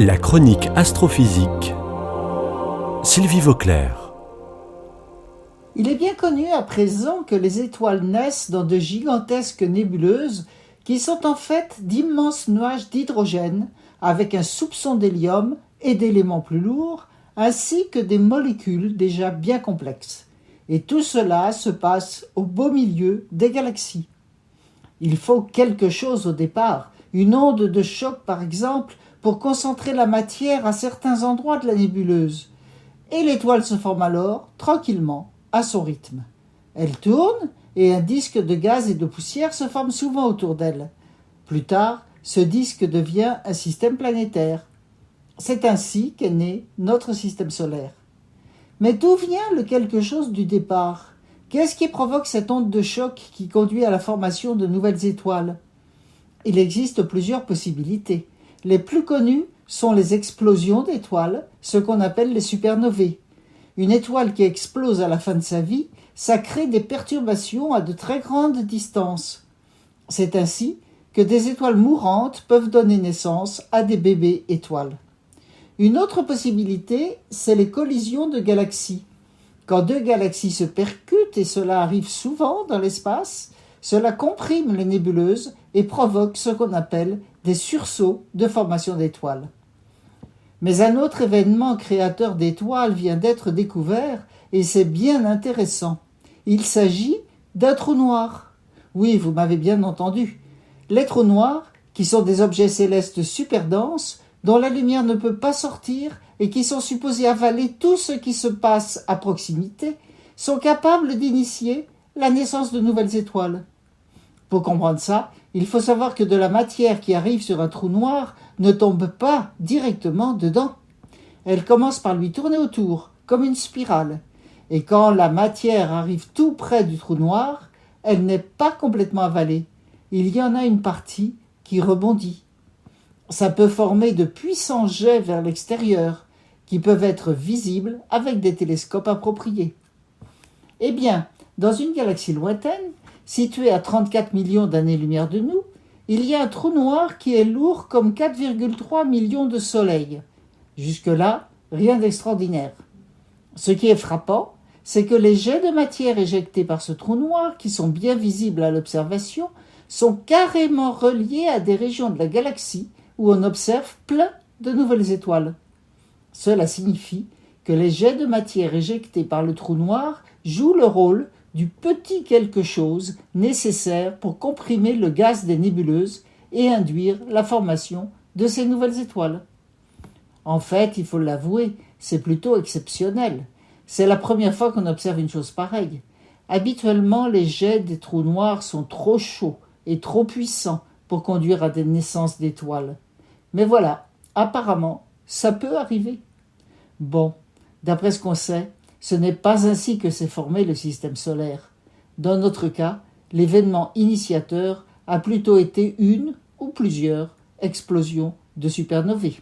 La chronique astrophysique. Sylvie Vauclair. Il est bien connu à présent que les étoiles naissent dans de gigantesques nébuleuses qui sont en fait d'immenses nuages d'hydrogène avec un soupçon d'hélium et d'éléments plus lourds, ainsi que des molécules déjà bien complexes. Et tout cela se passe au beau milieu des galaxies. Il faut quelque chose au départ, une onde de choc par exemple, pour concentrer la matière à certains endroits de la nébuleuse. Et l'étoile se forme alors, tranquillement, à son rythme. Elle tourne et un disque de gaz et de poussière se forme souvent autour d'elle. Plus tard, ce disque devient un système planétaire. C'est ainsi qu'est né notre système solaire. Mais d'où vient le quelque chose du départ ? Qu'est-ce qui provoque cette onde de choc qui conduit à la formation de nouvelles étoiles ? Il existe plusieurs possibilités. Les plus connues sont les explosions d'étoiles, ce qu'on appelle les supernovae. Une étoile qui explose à la fin de sa vie, ça crée des perturbations à de très grandes distances. C'est ainsi que des étoiles mourantes peuvent donner naissance à des bébés étoiles. Une autre possibilité, c'est les collisions de galaxies. Quand deux galaxies se percutent, et cela arrive souvent dans l'espace, cela comprime les nébuleuses et provoque ce qu'on appelle des sursauts de formation d'étoiles. Mais un autre événement créateur d'étoiles vient d'être découvert et c'est bien intéressant. Il s'agit d'un trou noir. Oui, vous m'avez bien entendu. Les trous noirs, qui sont des objets célestes super denses, dont la lumière ne peut pas sortir et qui sont supposés avaler tout ce qui se passe à proximité, sont capables d'initier la naissance de nouvelles étoiles. Pour comprendre ça, il faut savoir que de la matière qui arrive sur un trou noir ne tombe pas directement dedans. Elle commence par lui tourner autour, comme une spirale. Et quand la matière arrive tout près du trou noir, elle n'est pas complètement avalée. Il y en a une partie qui rebondit. Ça peut former de puissants jets vers l'extérieur, qui peuvent être visibles avec des télescopes appropriés. Eh bien, dans une galaxie lointaine, située à 34 millions d'années-lumière de nous, il y a un trou noir qui est lourd comme 4,3 millions de soleils. Jusque-là, rien d'extraordinaire. Ce qui est frappant, c'est que les jets de matière éjectés par ce trou noir, qui sont bien visibles à l'observation, sont carrément reliés à des régions de la galaxie où on observe plein de nouvelles étoiles. Cela signifie que les jets de matière éjectés par le trou noir jouent le rôle du petit quelque chose nécessaire pour comprimer le gaz des nébuleuses et induire la formation de ces nouvelles étoiles. En fait, il faut l'avouer, c'est plutôt exceptionnel. C'est la première fois qu'on observe une chose pareille. Habituellement, les jets des trous noirs sont trop chauds et trop puissants pour conduire à des naissances d'étoiles. Mais voilà, apparemment, ça peut arriver. Bon, d'après ce qu'on sait, ce n'est pas ainsi que s'est formé le système solaire. Dans notre cas, l'événement initiateur a plutôt été une ou plusieurs explosions de supernovae.